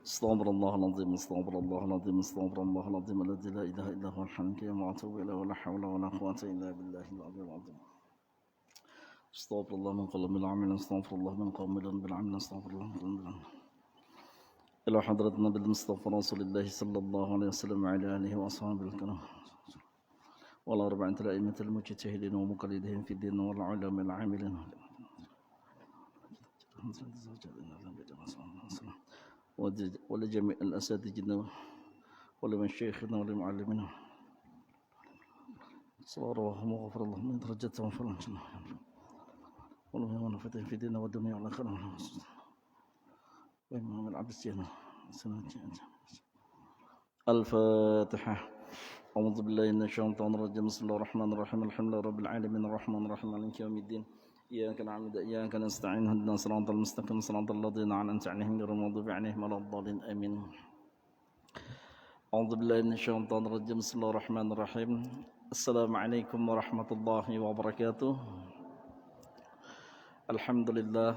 استغفر الله العظيم استغفر الله العظيم استغفر الله العظيم الذي لا اله الا هو الحي القيوم واتوب اليه ولا حول ولا قوه الا بالله العلي العظيم. استغفر الله من قلب العمل استغفر الله من قوم بالعمل استغفر الله من قلب العمل. الى حضره النبي المصطفى رسول الله صلى الله عليه وسلم وعلى اله واصحابه الكرام والاربعه الائمه المجتهدين ومقلدين في الدين والعلماء العاملين ولجميع الأساتذة ولمشايخنا ولمعلمنا صلواتهم وغفر الله من درجتهم في الجنة ولهم ونفتح في ديننا والدنيا والآخرة وإمام العبد السينا الفاتحة. أعوذ بالله من الشيطان الرجيم بسم الله الرحمن الرحيم الحمد لله رب العالمين الرحمن الرحيم مالك يوم الدين إياك نعبد وإياك نستعين اهدنا الصراط المستقيم صراط الذين أنعمت عليهم غير المغضوب عليهم ولا الضالين آمين. أعوذ بالله من الشيطان الرجيم بسم الله الرحمن الرحيم السلام عليكم ورحمة الله وبركاته. الحمد لله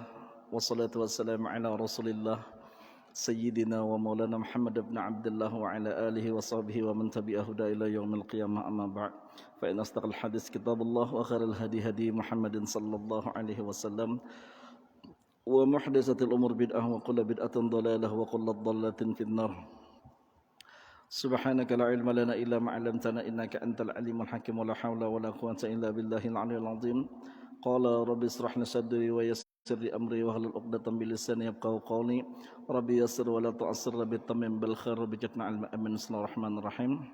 والصلاة والسلام على رسول الله سيدنا ومولانا محمد بن عبد الله وعلى آله وصحبه ومن تبعه إلى يوم القيامة أما بعد فإن أصدق الحديث كتاب الله وخير الهدي هدي محمد صلى الله عليه وسلم ومحدثة الأمور بدعة وكل بدعة ضلالة وكل ضلالة في النار. سبحانك لا علم لنا إلا ما علمتنا إنك أنت العليم الحكيم ولا حول ولا قوة إلا بالله العلي العظيم. قال رب اشرح لي صدري ويسر لي أمري واحلل عقدة من لساني يفقهوا قولي ربي يسر ولا تعسر ربي تمم بالخير ربي جعلنا علما آمين. Bismillahirrahmanirrahim.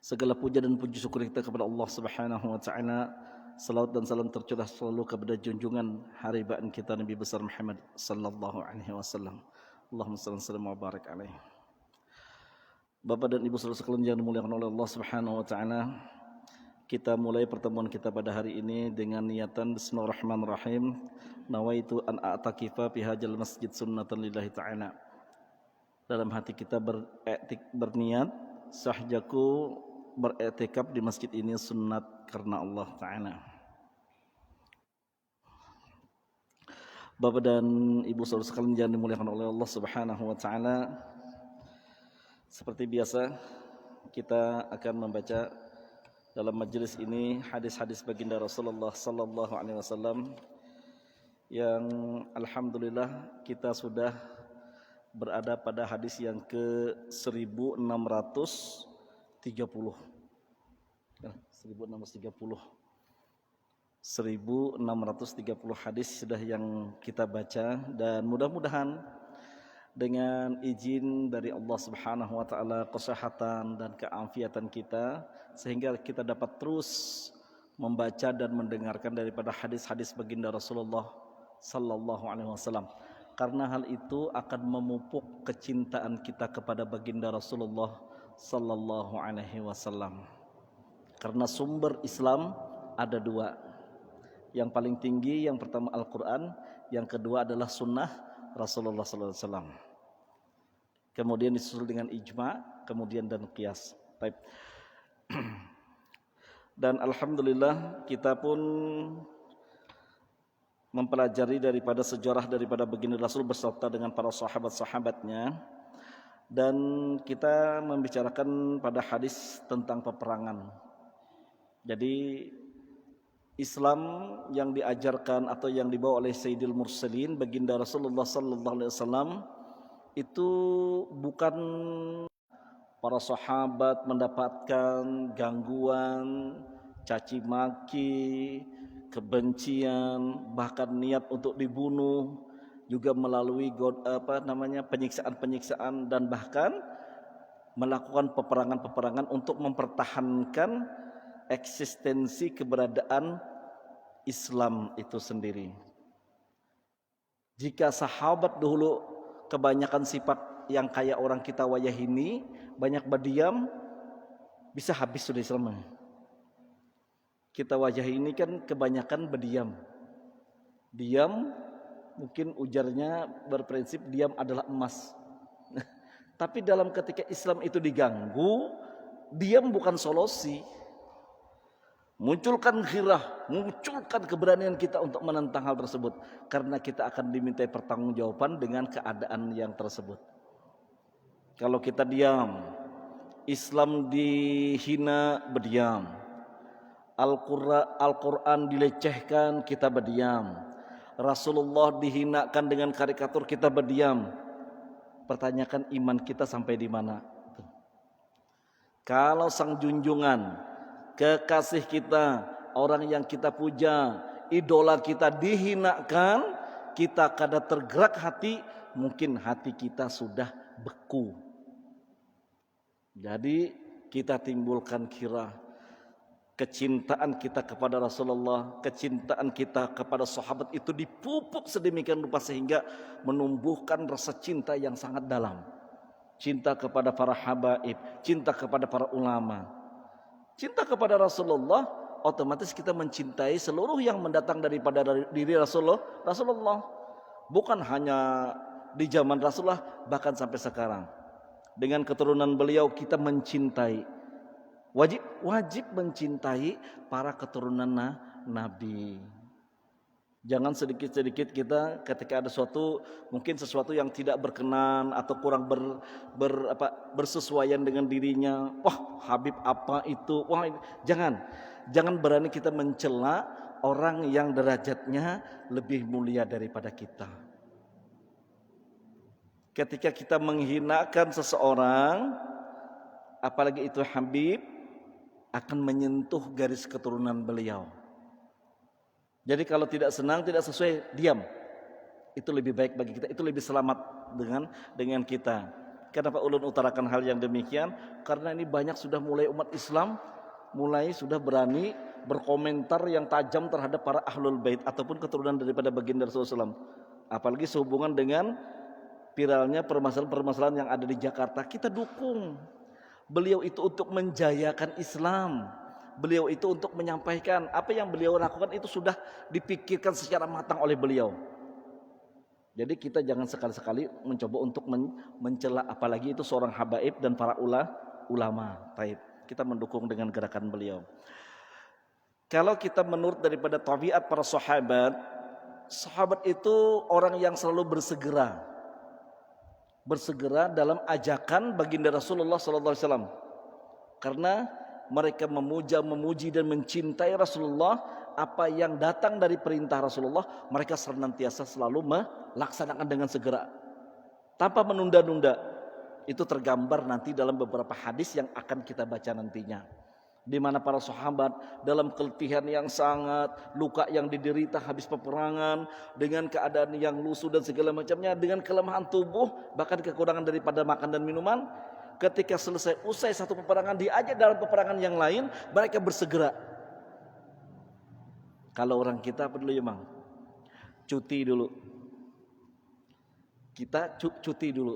Segala puja dan puji syukur kita kepada Allah Subhanahu wa taala. Salawat dan salam tercurah selalu kepada junjungan haribaan kita Nabi besar Muhammad sallallahu alaihi wasallam. Allahumma shalli wa barik alaihi. Bapak dan Ibu saudara sekalian yang dimuliakan oleh Allah Subhanahu wa taala, kita mulai pertemuan kita pada hari ini dengan niatan bismillahirrahmanirrahim. Nawaitu an a'takifa fi hadzal masjid sunnatan lillahi ta'ala. Dalam hati kita berniat sahjaku beriktikaf di masjid ini sunnat karena Allah Ta'ala. Bapak dan Ibu saudara sekalian yang dimuliakan oleh Allah Subhanahu wa taala, seperti biasa kita akan membaca dalam majelis ini hadis-hadis baginda Rasulullah sallallahu alaihi wasallam yang alhamdulillah kita sudah berada pada hadis yang ke 1630. 1630 hadis sudah yang kita baca, dan mudah-mudahan dengan izin dari Allah Subhanahu wa taala kesehatan dan keafiatan kita sehingga kita dapat terus membaca dan mendengarkan daripada hadis-hadis baginda Rasulullah sallallahu alaihi wasallam. Karena hal itu akan memupuk kecintaan kita kepada baginda Rasulullah sallallahu alaihi wasallam. Karena sumber Islam ada dua. Yang paling tinggi yang pertama Al-Qur'an, yang kedua adalah sunnah Rasulullah sallallahu alaihi wasallam. Kemudian disusul dengan ijma, kemudian dan qiyas. Baik. Dan alhamdulillah kita pun mempelajari daripada sejarah daripada baginda Rasul beserta dengan para sahabat-sahabatnya, dan kita membicarakan pada hadis tentang peperangan. Jadi Islam yang diajarkan atau yang dibawa oleh Sayyidil Mursalin baginda Rasulullah sallallahu alaihi wasallam itu bukan para sahabat mendapatkan gangguan, caci maki, kebencian, bahkan niat untuk dibunuh, juga melalui penyiksaan-penyiksaan, dan bahkan melakukan peperangan-peperangan untuk mempertahankan eksistensi keberadaan Islam itu sendiri. Jika sahabat dahulu kebanyakan sifat yang kayak orang kita wayah ini, banyak berdiam, bisa habis sudah Islam. Kita wajah ini kan kebanyakan berdiam. Diam, mungkin ujarnya berprinsip diam adalah emas. Tapi dalam ketika Islam itu diganggu, diam bukan solusi. Munculkan ghirah, munculkan keberanian kita untuk menentang hal tersebut, karena kita akan dimintai pertanggungjawaban dengan keadaan yang tersebut. Kalau kita diam, Islam dihina, berdiam. Al-Quran dilecehkan, kita berdiam. Rasulullah dihinakan dengan karikatur, kita berdiam. Pertanyakan iman kita sampai di mana? Kalau sang junjungan, kekasih kita, orang yang kita puja, idola kita dihinakan, kita kadang tergerak hati, mungkin hati kita sudah beku. Jadi kita timbulkan kira kecintaan kita kepada Rasulullah, kecintaan kita kepada sahabat itu dipupuk sedemikian rupa sehingga menumbuhkan rasa cinta yang sangat dalam. Cinta kepada para habaib, cinta kepada para ulama, cinta kepada Rasulullah, otomatis kita mencintai seluruh yang mendatang daripada diri Rasulullah. Bukan hanya di zaman Rasulullah, bahkan sampai sekarang. Dengan keturunan beliau kita mencintai, wajib mencintai para keturunan Nabi. Jangan sedikit-sedikit kita ketika ada mungkin sesuatu yang tidak berkenan atau kurang bersesuaian dengan dirinya. Wah, Habib apa itu? Wah, jangan berani kita mencela orang yang derajatnya lebih mulia daripada kita. Ketika kita menghinakan seseorang, apalagi itu Habib, akan menyentuh garis keturunan beliau. Jadi kalau tidak senang, tidak sesuai, diam. Itu lebih baik bagi kita, itu lebih selamat dengan kita. Kenapa ulun utarakan hal yang demikian? Karena ini banyak sudah mulai umat Islam sudah berani berkomentar yang tajam terhadap para ahlul bait ataupun keturunan daripada baginda Rasulullah SAW. Apalagi sehubungan dengan viralnya permasalahan-permasalahan yang ada di Jakarta. Kita dukung beliau itu untuk menjayakan Islam. Beliau itu untuk menyampaikan apa yang beliau lakukan itu sudah dipikirkan secara matang oleh beliau. Jadi kita jangan sekali-sekali mencoba untuk mencela, apalagi itu seorang habaib dan para ulama. Taib. Kita mendukung dengan gerakan beliau. Kalau kita menurut daripada tabiat para sahabat itu orang yang selalu bersegera dalam ajakan baginda Rasulullah SAW, karena mereka memuji dan mencintai Rasulullah. Apa yang datang dari perintah Rasulullah, mereka senantiasa selalu melaksanakan dengan segera tanpa menunda-nunda. Itu tergambar nanti dalam beberapa hadis yang akan kita baca nantinya, di mana para sahabat dalam keletihan yang sangat, luka yang diderita habis peperangan, dengan keadaan yang lusuh dan segala macamnya, dengan kelemahan tubuh, bahkan kekurangan daripada makan dan minuman, ketika usai satu peperangan, diajak dalam peperangan yang lain, mereka bersegera. Kalau orang kita apa dulu ya Bang? Cuti dulu. Kita cuti dulu.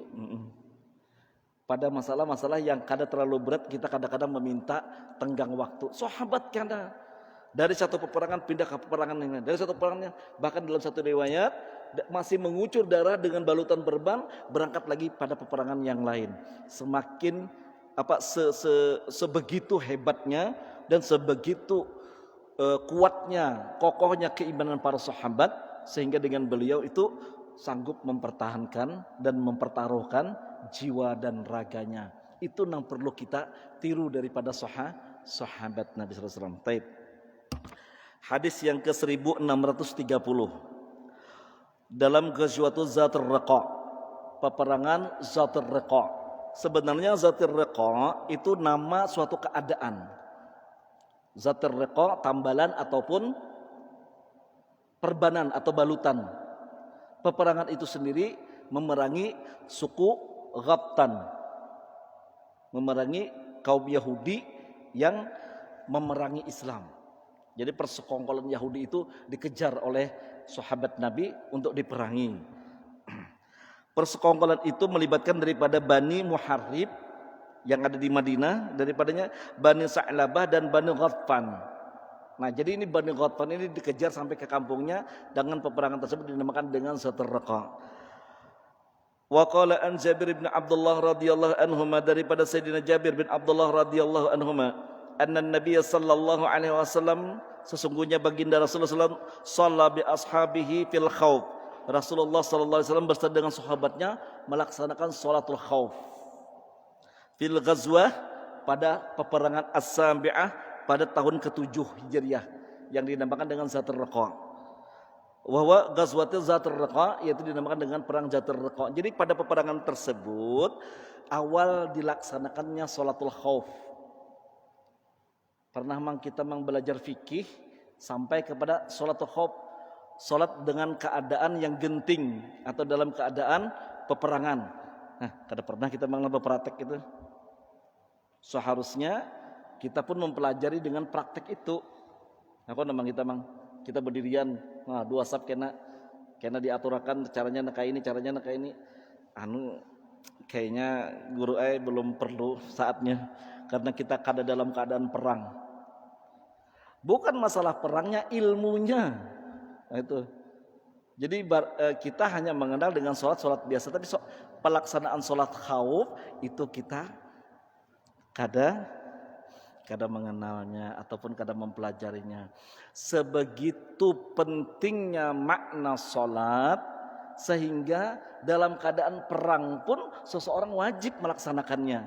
Pada masalah-masalah yang kadang terlalu berat, kita kadang-kadang meminta tenggang waktu. Sahabat kadang dari satu peperangan pindah ke peperangan yang lain, dari satu peperangan, bahkan dalam satu riwayat masih mengucur darah dengan balutan perban, berangkat lagi pada peperangan yang lain. Semakin sebegitu hebatnya dan sebegitu kuatnya, kokohnya keimanan para sahabat, sehingga dengan beliau itu sanggup mempertahankan dan mempertaruhkan jiwa dan raganya. Itu yang perlu kita tiru daripada sahabat Nabi SAW. Taib. Hadis yang ke 1630 dalam Ghazwatul Zatul Riqa, peperangan Zatul Riqa. Sebenarnya Zatul Riqa itu nama suatu keadaan. Zatul Riqa tambalan ataupun perbanan atau balutan. Peperangan itu sendiri memerangi suku Ghabtan, memerangi kaum Yahudi yang memerangi Islam. Jadi persekongkolan Yahudi itu dikejar oleh sahabat Nabi untuk diperangi. Persekongkolan itu melibatkan daripada Bani Muharrib yang ada di Madinah, daripadanya Bani Sa'labah dan Bani Ghatfan. Nah, jadi ini Bani Ghatfan ini dikejar sampai ke kampungnya, dengan peperangan tersebut dinamakan dengan Zatul Riqa. Wa qala an Jabir bin Abdullah radhiyallahu anhuma, daripada Sayyidina Jabir bin Abdullah radhiyallahu anhuma, anna Nabiy sallallahu alaihi wasallam, sesungguhnya baginda Rasulullah sallallahu shalla bi ashabihi fil khauf. Rasulullah sallallahu alaihi wasallam bersama dengan sahabatnya melaksanakan salatul khauf. Fil ghazwah, pada peperangan As-Sabi'ah pada tahun ke-7 Hijriah yang dinamakan dengan Zatul Riqa. Bahwa ghazwatul Zatul Riqa yaitu dinamakan dengan perang Zatul Riqa. Jadi pada peperangan tersebut awal dilaksanakannya sholatul khauf. Pernah kita belajar fikih sampai kepada sholatul khauf, sholat dengan keadaan yang genting atau dalam keadaan peperangan. Nah, kada pernah kita mengalami praktek itu. Seharusnya kita pun mempelajari dengan praktek itu. Apa namang kita berdirian, nah 2 saf kena diaturakan caranya kayak ini. Kayaknya guru belum perlu saatnya karena kita kada dalam keadaan perang. Bukan masalah perangnya, ilmunya. Nah, itu. Jadi kita hanya mengenal dengan sholat biasa, tapi pelaksanaan sholat khauf itu kita kada mengenalnya ataupun kada mempelajarinya. Sebegitu pentingnya makna sholat sehingga dalam keadaan perang pun seseorang wajib melaksanakannya.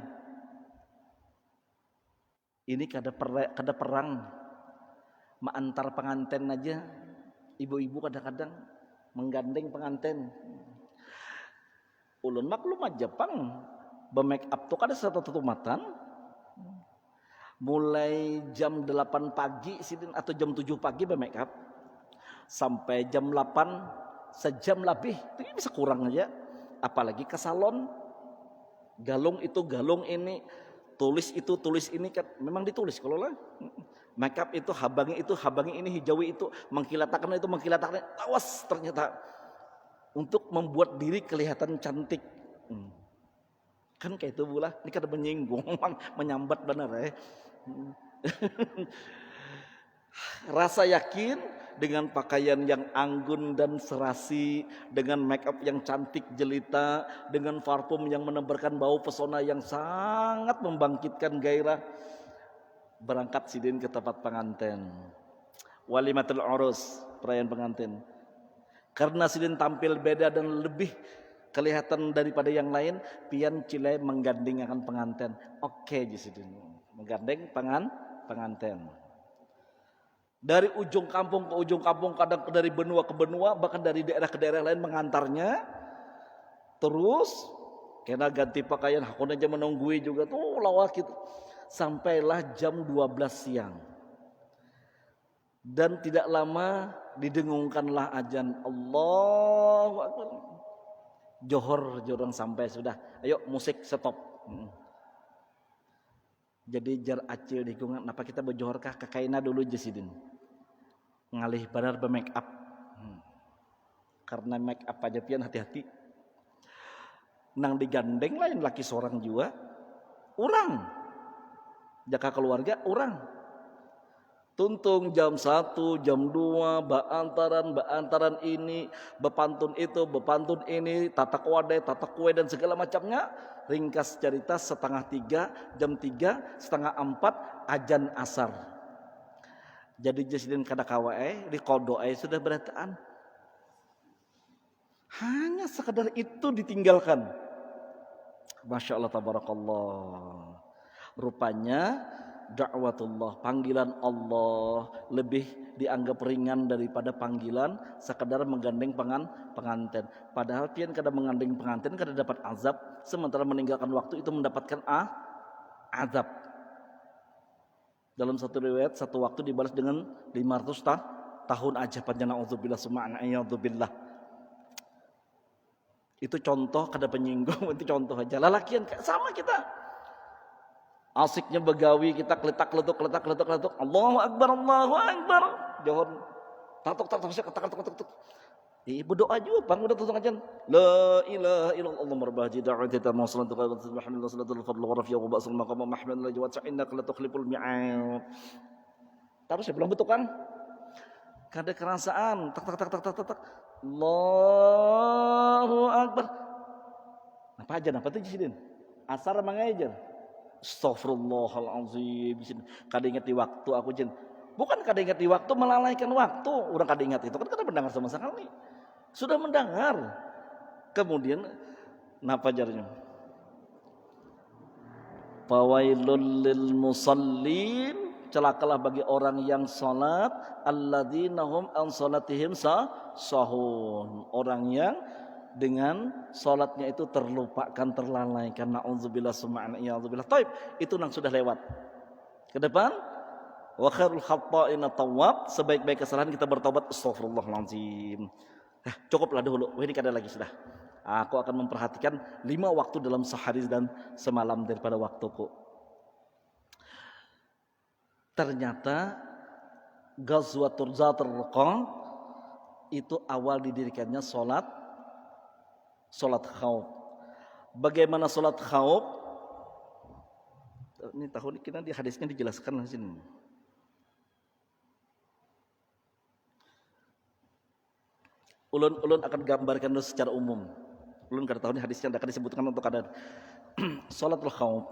Ini kada perang, antar pengantin aja, ibu-ibu kadang-kadang menggandeng pengantin. Ulun maklum aja Jepang be-make up tuh kada satu tumatan. Mulai jam 8 pagi atau jam 7 pagi be-make up sampai jam 8 sejam lebih. Itu bisa kurang aja. Apalagi ke salon. Galung itu, galung ini, tulis itu, tulis ini kan memang ditulis kalau lah. Make up itu, habangi ini, hijaui itu, mengkilatakan itu, mengkilatakan. Awas ternyata untuk membuat diri kelihatan cantik. Kan kayak itu pula, ini kada menyinggung, menyambat benar ya. Rasa yakin dengan pakaian yang anggun dan serasi, dengan make up yang cantik jelita, dengan parfum yang menebarkan bau pesona yang sangat membangkitkan gairah, berangkat sidin ke tempat pengantin. Walimatul urus, perayaan pengantin. Karena sidin tampil beda dan lebih kelihatan daripada yang lain, pian cilai menggandeng akan pengantin. Oke, sidin menggandeng pengantin. Dari ujung kampung ke ujung kampung, kadang dari benua ke benua, bahkan dari daerah ke daerah lain mengantarnya. Terus kena ganti pakaian, hakun aja menunggui juga tuh lawak gitu. Sampailah jam 12 siang. Dan tidak lama didengungkanlah azan Allahu Akbar. Johor jorang sampai sudah. Ayo musik stop. Jadi jar acil dikungan, napa kita berjohor kah kakaina dulu jesidin. Ngalih benar be-make up. Karena make up aja pian hati-hati. Nang digandeng lain laki seorang juga. Urang. Jaka keluarga urang. Tuntung jam 1, jam 2, baantaran ini, bepantun itu, bepantun ini, tatak wadai, tatak kue dan segala macamnya. Ringkas cerita 2:30, jam 3, 3:30 ajan asar. Jadi jesidin kada kawae di kodoai sudah berataan. Hanya sekadar itu ditinggalkan. Masya Allah tabarakallah. Rupanya da'watullah, panggilan Allah lebih dianggap ringan daripada panggilan sekadar menggandeng pengantin. Padahal pian kada menggandeng pengantin kada dapat azab, sementara meninggalkan waktu itu mendapatkan azab. Dalam satu riwayat, satu waktu dibalas dengan 500 tahun aja. Panjang na'udzubillah suma'an ayyadzubillah. Itu contoh kada penyinggung, itu contoh aja. Lalakian sama kita. Asiknya begawi kita kletak-kletuk. Allahu Akbar. Johor. Tatok. Berdoa juga bang, udah tutup aja. La ilaha illallah marbaji da'watita mawsalatu qadatu alhamdulillah salatul fadl wa rafi'a wa ba'sul maqam mahmud la jawat innaka la tukhliful mi'ad. Terus saya bilang betul kan? Kada kerasaan. Tak. Allahu Akbar. Apa tuh jisidin? Asar mengajar. Astaghfirullahalazim. Kada ingat di waktu aku jen. Bukan kada ingat di waktu, melalaikan waktu. Orang kada ingat itu kan kada mendengar sama sekali. Sudah mendengar. Kemudian napa jarnya? Fawailul lil musallin, celakalah bagi orang yang salat, alladzina hum an salatihim sahun, orang yang dengan salatnya itu terlupakan, terlalaikan. Nauzubillah summa a'udzubillah. Taib, itu yang sudah lewat. Ke depan, wa khairul khata'ina tawwab, sebaik-baik kesalahan kita bertobat, astagfirullahalazim. Cukuplah dulu. Ini kada lagi sudah. Aku akan memperhatikan 5 waktu dalam sehari dan semalam daripada waktuku. Ternyata Ghazwatul Zatul Riqa itu awal didirikannya salat khauf. Bagaimana salat khauf? Ini tahun ini kita di hadisnya dijelaskan di sini. Ulun akan gambarkan dulu secara umum. Ulun kada tahu ini hadisnya akan disebutkan untuk kadar salatul khauf.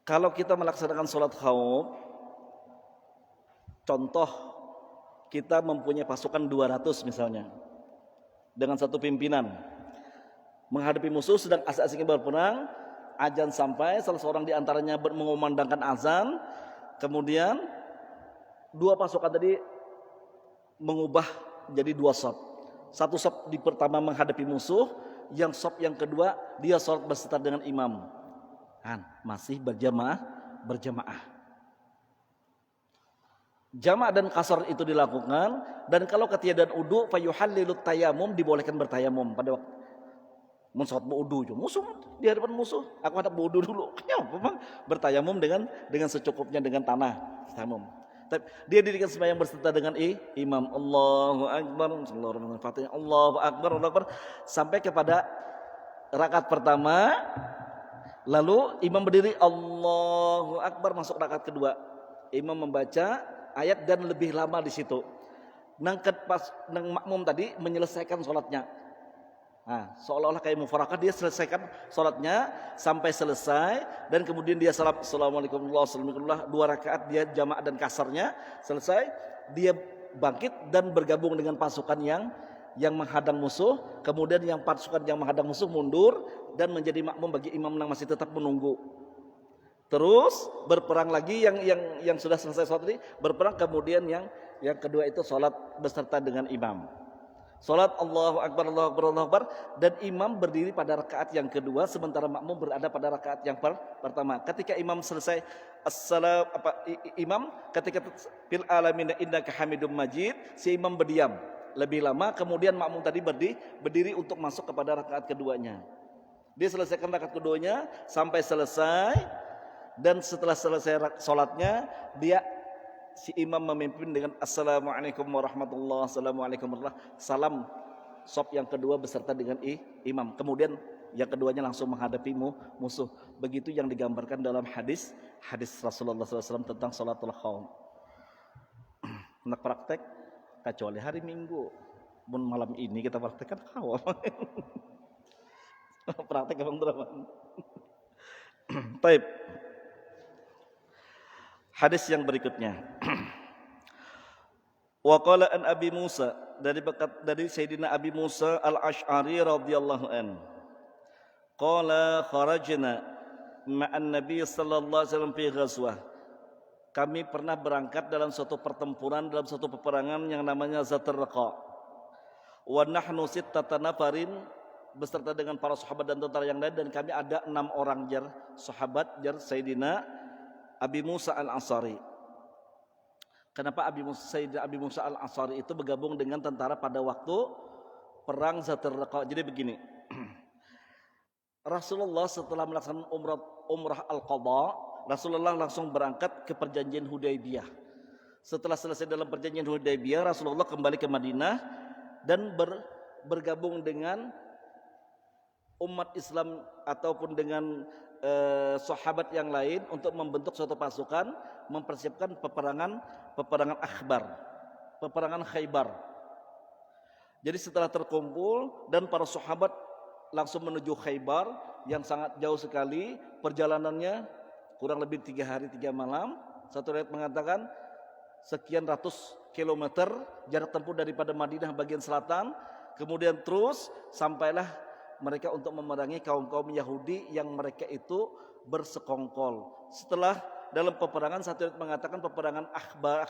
Kalau kita melaksanakan salat khauf, contoh kita mempunyai pasukan 200 misalnya, dengan satu pimpinan menghadapi musuh sedang asik-asiknya berperang, azan sampai, salah seorang di antaranya mengumandangkan azan, kemudian 2 pasukan tadi mengubah jadi 2 saf. Satu saf di pertama menghadapi musuh, yang saf yang kedua dia salat berserta dengan imam. Masih berjamaah. Jamaah dan qasar itu dilakukan, dan kalau ketiadaan udu fayuhallilut tayammum, dibolehkan bertayamum pada waktu salat wudu. Musuh di hadapan musuh, aku hadap wudu dulu. Memang bertayamum dengan secukupnya dengan tanah. Tayamum. Dia dirikan sembahyang berserta dengan imam. Allahu Akbar, Allahu Akbar, Allahu Akbar, sampai kepada rakaat pertama. Lalu imam berdiri, Allahu Akbar, masuk rakaat kedua. Imam membaca ayat dan lebih lama di situ. Nang makmum tadi menyelesaikan sholatnya. Seolah-olah kayak mufarakah, dia selesaikan sholatnya sampai selesai, dan kemudian dia assalamualaikum warahmatullahi wabarakatuh, 2 rakaat dia jamaah dan kasarnya selesai, dia bangkit dan bergabung dengan pasukan yang menghadang musuh, kemudian yang pasukan yang menghadang musuh mundur dan menjadi makmum bagi imam yang masih tetap menunggu. Terus berperang lagi yang sudah selesai sholat tadi, berperang, kemudian yang kedua itu sholat beserta dengan imam. Salat Allahu Akbar, Allahu Akbar, Allahu Akbar, dan imam berdiri pada rakaat yang kedua, sementara makmum berada pada rakaat yang pertama. Ketika imam selesai imam ketika fil alamin innaka hamidum majid, si imam berdiam lebih lama, kemudian makmum tadi berdiri untuk masuk kepada rakaat keduanya. Dia selesaikan rakaat keduanya sampai selesai, dan setelah selesai salatnya si imam memimpin dengan assalamualaikum warahmatullahi wabarakatuh, salam saf yang kedua beserta dengan imam. Kemudian yang keduanya langsung menghadapi musuh. Begitu yang digambarkan dalam hadis Rasulullah SAW tentang salatul khauf. Nak praktek kecuali hari Minggu. Mun malam ini kita praktekkan khauf. Praktek Abang Draman. Baik. Hadis yang berikutnya. Wa qala an Abi Musa, dari Sayyidina Abi Musa Al-Asy'ari radhiyallahu an. Qala kharajna ma'an Nabi sallallahu alaihi wasallam fi ghazwah. Kami pernah berangkat dalam suatu pertempuran, dalam suatu peperangan yang namanya Zatul Riqa. Wa nahnu sittata nafarin, beserta dengan para sahabat dan tentara yang lain, dan kami ada 6 orang sahabat Sayyidina Abi Musa Al-Asy'ari. Kenapa Sayyidina Abi Musa Al-Asy'ari itu bergabung dengan tentara pada waktu perang Zatul Riqa? Jadi begini. Rasulullah setelah melaksanakan umrah Al-Qadha, Rasulullah langsung berangkat ke perjanjian Hudaybiyah. Setelah selesai dalam perjanjian Hudaybiyah, Rasulullah kembali ke Madinah dan bergabung dengan umat Islam ataupun dengan sahabat yang lain untuk membentuk suatu pasukan, mempersiapkan peperangan Akhbar, peperangan Khaybar. Jadi setelah terkumpul dan para sahabat langsung menuju Khaybar yang sangat jauh sekali, perjalanannya kurang lebih 3 hari 3 malam. Satu riwayat mengatakan sekian ratus kilometer jarak tempuh daripada Madinah bagian selatan, kemudian terus sampailah mereka untuk memerangi kaum-kaum Yahudi yang mereka itu bersekongkol. Setelah dalam peperangan, satu riwayat mengatakan peperangan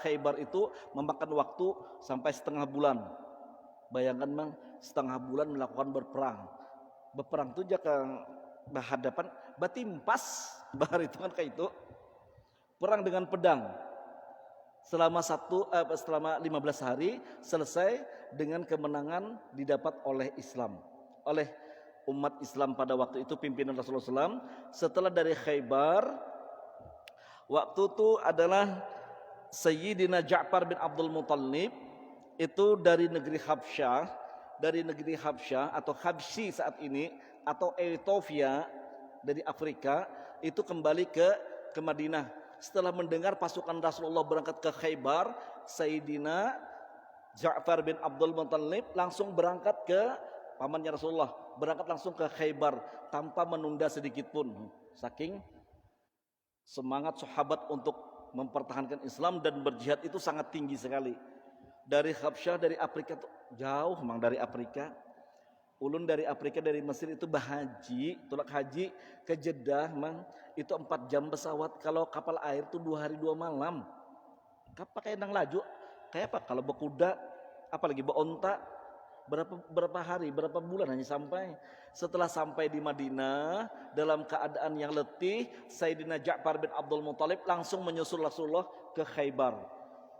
Khaybar itu memakan waktu sampai setengah bulan. Bayangkan Bang, setengah bulan melakukan berperang. Berperang itu jika berhadapan batimpas bahar itu kan kayak itu. Perang dengan pedang. Selama 15 hari selesai dengan kemenangan didapat oleh Islam, oleh umat Islam pada waktu itu pimpinan Rasulullah SAW. Setelah dari Khaybar, waktu itu adalah Sayyidina Ja'far bin Abdul Muttalib itu dari negeri Habsyah atau Habsyi saat ini atau Ethiopia dari Afrika itu kembali ke Madinah. Setelah mendengar pasukan Rasulullah berangkat ke Khaybar, Sayyidina Ja'far bin Abdul Muttalib langsung berangkat ke pamannya Rasulullah, berangkat langsung ke Khaybar tanpa menunda sedikit pun. Saking semangat sahabat untuk mempertahankan Islam dan berjihad itu sangat tinggi sekali. Dari Habsyah, dari Afrika itu jauh memang, dari Afrika. Ulun dari Afrika, dari Mesir itu tulak haji ke Jeddah memang itu 4 jam pesawat. Kalau kapal air itu 2 hari 2 malam. Pakai nang laju kayak apa? Kalau berkuda apalagi beronta berapa hari, berapa bulan hanya sampai. Setelah sampai di Madinah dalam keadaan yang letih, Sayyidina Ja'far bin Abdul Muttalib langsung menyusul Rasulullah ke Khaybar.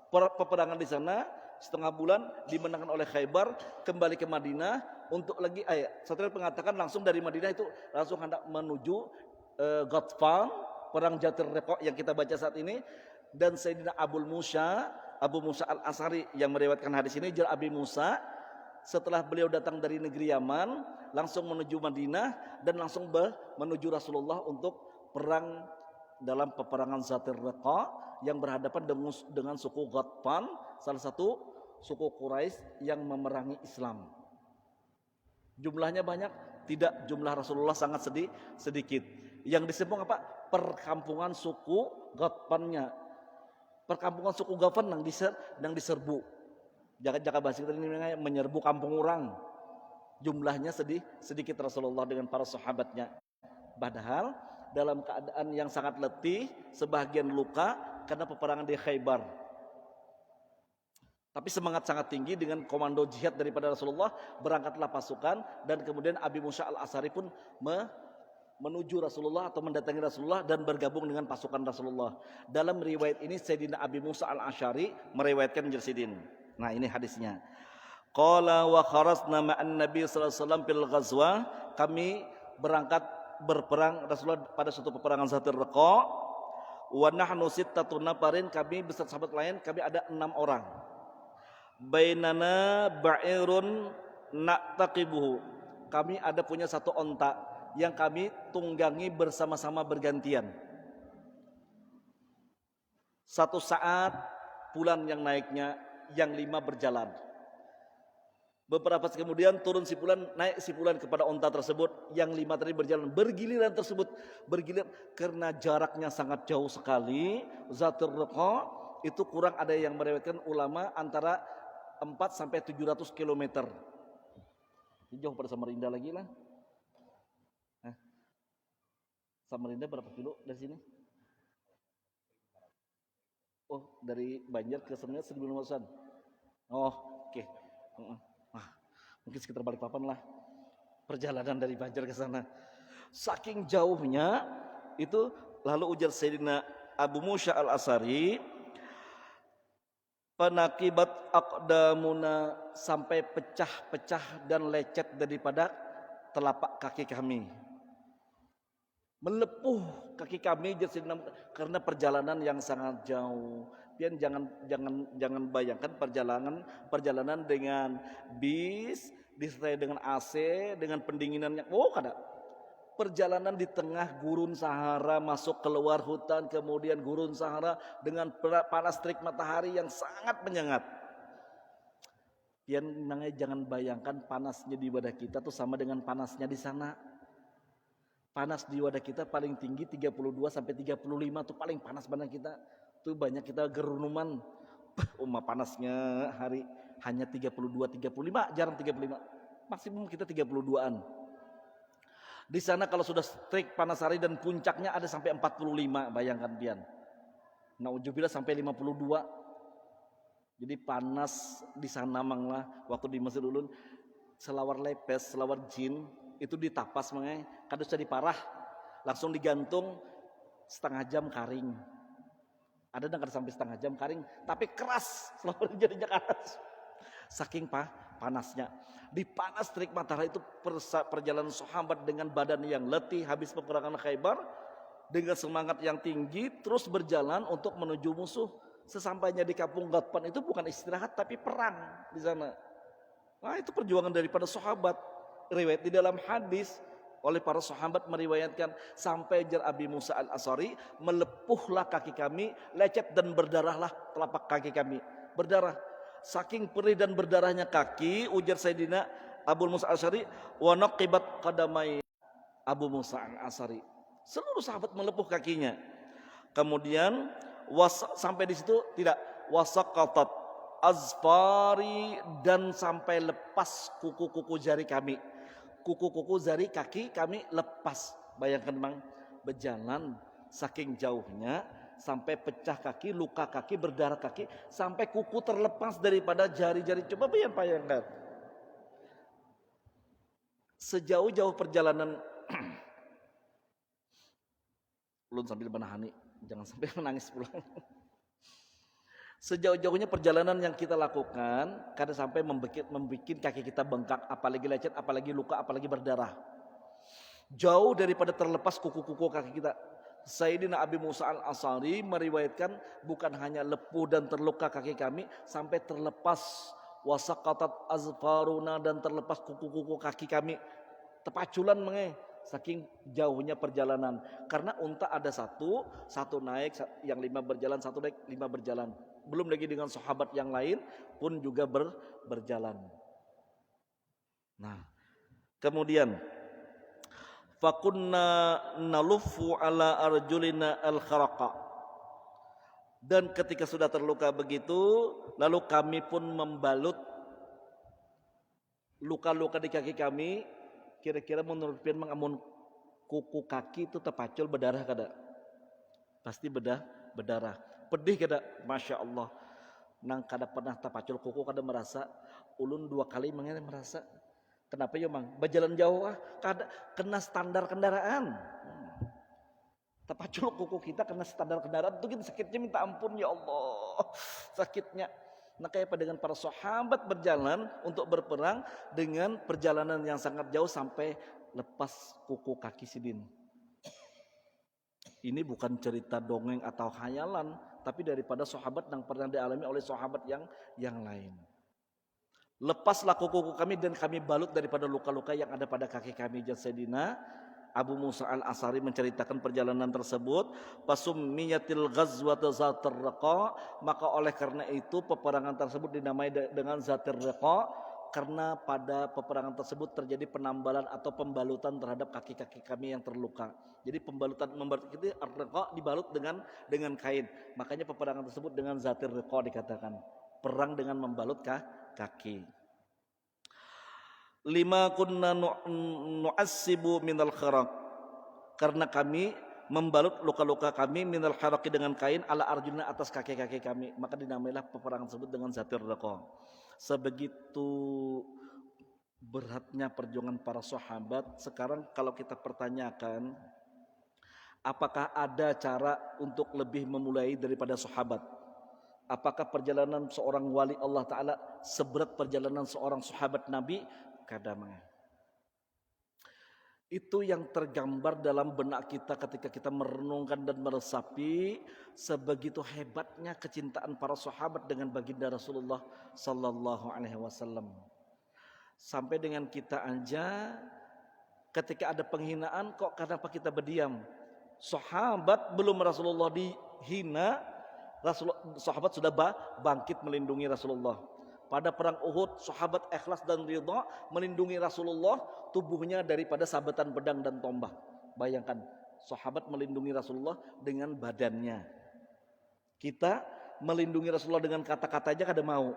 Peperangan di sana setengah bulan dimenangkan oleh Khaybar, kembali ke Madinah untuk lagi Satria mengatakan langsung dari Madinah itu langsung hendak menuju Ghatfan, perang Jatir Riqa yang kita baca saat ini. Dan Sayyidina Abu Musa al-Ash'ari yang meriwayatkan hadis ini, Abi Musa setelah beliau datang dari negeri Yaman langsung menuju Madinah dan langsung menuju Rasulullah untuk perang dalam peperangan Zatir Riqa yang berhadapan dengan suku Ghatfan, salah satu suku Quraisy yang memerangi Islam. Jumlahnya banyak? Tidak, jumlah Rasulullah sangat sedikit. Yang disebut apa? Perkampungan suku Ghatfannya. Perkampungan suku Ghatfan yang diserbu. Jangan bahasa kita ini menyerbu kampung orang. Jumlahnya sedikit Rasulullah dengan para sahabatnya. Padahal dalam keadaan yang sangat letih, sebagian luka karena peperangan di Khaybar. Tapi semangat sangat tinggi dengan komando jihad daripada Rasulullah, berangkatlah pasukan dan kemudian Abi Musa al-Ash'ari pun menuju Rasulullah atau mendatangi Rasulullah dan bergabung dengan pasukan Rasulullah. Dalam riwayat ini Sayyidina Abi Musa al-Ash'ari meriwayatkan Jersidin. Nah, ini hadisnya. Qala wa kharasna ma'an Nabi sallallahu alaihi wasallam fil ghazwa, kami berangkat berperang Rasulullah pada suatu peperangan Zatir Riqa. Wa nahnu sittatun nafarin, kami beserta sahabat lain kami ada 6 orang. Bainana ba'irun na'taqibuhu, kami ada punya satu onta yang kami tunggangi bersama-sama bergantian. Satu saat pulan yang naiknya, yang 5 berjalan. Beberapa saat kemudian turun si pulan, naik si pulan kepada onta tersebut, yang 5 tadi berjalan bergiliran bergilir karena jaraknya sangat jauh sekali. Zatir Riqa itu kurang, ada yang meriwayatkan ulama antara 4 sampai 700 km. Jauh pada Samarinda lagi lah. Samarinda berapa kilo dari sini? Oh, dari Banjar ke sana 1.500-an. Oh, oke. Mungkin sekitar Balikpapan lah. Perjalanan dari Banjar ke sana. Saking jauhnya itu, lalu ujar Sayyidina Abu Musa al-Ash'ari, panakibat aqdamuna, sampai pecah-pecah dan lecet daripada telapak kaki kami. Melepuh kaki kami karena perjalanan yang sangat jauh. Pian jangan bayangkan perjalanan dengan bis disertai dengan AC, dengan pendinginannya. Oh, kada. Perjalanan di tengah gurun Sahara, masuk keluar hutan, kemudian gurun Sahara dengan panas terik matahari yang sangat menyengat. Pian jangan bayangkan panasnya di wadah kita tuh sama dengan panasnya di sana. Panas di wadah kita paling tinggi 32 sampai 35 tuh paling panas badan kita. Tuh banyak kita gerunuman. Panasnya hari hanya 32 35, jarang 35. Maksimum kita 32-an. Di sana kalau sudah terik panas hari dan puncaknya ada sampai 45, bayangkan pian. Nauzubillah sampai 52. Jadi panas di sana manglah waktu di Mesir Ulun selawar lepes, selawar jin itu ditapas mengai kadus jadi parah. Langsung digantung setengah jam karing. Ada yang sampai setengah jam karing, tapi keras, selawar jadinya keras. Saking panasnya. Di panas terik matahari itu perjalanan sahabat dengan badan yang letih habis peperangan Khaybar dengan semangat yang tinggi terus berjalan untuk menuju musuh. Sesampainya di kampung Ghatfan itu bukan istirahat tapi perang di sana. Nah, itu perjuangan daripada sahabat. Riwayat di dalam hadis oleh para sahabat meriwayatkan sampai jar Abi Musa al-Asy'ari, melepuhlah kaki kami, lecet dan berdarahlah telapak kaki kami. Berdarah. Saking perih dan berdarahnya kaki, ujar Sayyidina Abu Musa al-Asy'ari, wa naqibat qadamai Abu Musa al-Asy'ari. Seluruh sahabat melepuh kakinya. Kemudian sampai di situ tidak, wasaqatat azfari, dan sampai lepas kuku-kuku jari kami. Kuku-kuku jari kaki kami lepas. Bayangkan Bang, berjalan saking jauhnya sampai pecah kaki, luka kaki, berdarah kaki, sampai kuku terlepas daripada jari-jari. Coba bayangkan. Sejauh-jauh perjalanan ulun sambil menahani, jangan sampai menangis pulang. Sejauh-jauhnya perjalanan yang kita lakukan, kadang sampai membuat kaki kita bengkak, apalagi lecet, apalagi luka, apalagi berdarah. Jauh daripada terlepas kuku-kuku kaki kita. Sayyidina Abi Musa al-Asy'ari meriwayatkan bukan hanya lepuh dan terluka kaki kami, sampai terlepas wasaqatat azfaruna, dan terlepas kuku-kuku kaki kami. Tepaculan mengai saking jauhnya perjalanan. Karena unta ada satu naik, yang 5 berjalan, satu naik, 5 berjalan. Belum lagi dengan sahabat yang lain pun juga berjalan. Nah, kemudian fakunna nalufu ala arjulina al-kharaqa. Dan ketika sudah terluka begitu, lalu kami pun membalut luka-luka di kaki kami. Kira-kira menurut pian mengamun kuku kaki itu terpacul berdarah kada? Pasti berdarah. Pedih kada? Masya Allah. Nang kada pernah terpacul kuku kada merasa. Ulun 2 kali merasa. Kenapa ya Mang? Berjalan jauh kena standar kendaraan. Terpacul kuku kita kena standar kendaraan itu kita sakitnya minta ampun ya Allah. Sakitnya. Nah kayak dengan para sahabat berjalan untuk berperang dengan perjalanan yang sangat jauh sampai lepas kuku kaki sidin. Ini bukan cerita dongeng atau khayalan, tapi daripada sahabat yang pernah dialami oleh sahabat yang lain. Lepaslah kuku kami dan kami balut daripada luka-luka yang ada pada kaki kami. Sayyidina Abu Musa al-Asy'ari menceritakan perjalanan tersebut. Pasummiyatil ghazwatu Zatir Riqa, maka oleh karena itu peperangan tersebut dinamai dengan Zatir Riqa, karena pada peperangan tersebut terjadi penambalan atau pembalutan terhadap kaki-kaki kami yang terluka. Jadi membalut itu ar-riqa dibalut dengan kain. Makanya peperangan tersebut dengan Zatir Riqa dikatakan. Perang dengan membalut kaki. 5 kunna nu'assibu minal kharaq, karena kami membalut luka-luka kami minal kharaqi dengan kain ala arjuna atas kaki-kaki kami, maka dinamailah peperangan tersebut dengan Zatir Riqa. Sebegitu beratnya perjuangan para sahabat. Sekarang kalau kita pertanyakan, apakah ada cara untuk lebih memulai daripada sahabat? Apakah perjalanan seorang wali Allah Ta'ala seberat perjalanan seorang sahabat Nabi? Kadang itu yang tergambar dalam benak kita ketika kita merenungkan dan meresapi sebegitu hebatnya kecintaan para sahabat dengan baginda Rasulullah sallallahu alaihi wasallam. Sampai dengan kita aja ketika ada penghinaan, kok kenapa kita berdiam? Sahabat belum Rasulullah dihina, sahabat sudah bangkit melindungi Rasulullah. Pada perang Uhud, sahabat ikhlas dan ridha melindungi Rasulullah, tubuhnya daripada sabetan pedang dan tombak. Bayangkan, sahabat melindungi Rasulullah dengan badannya. Kita melindungi Rasulullah dengan kata-kata aja kada mau.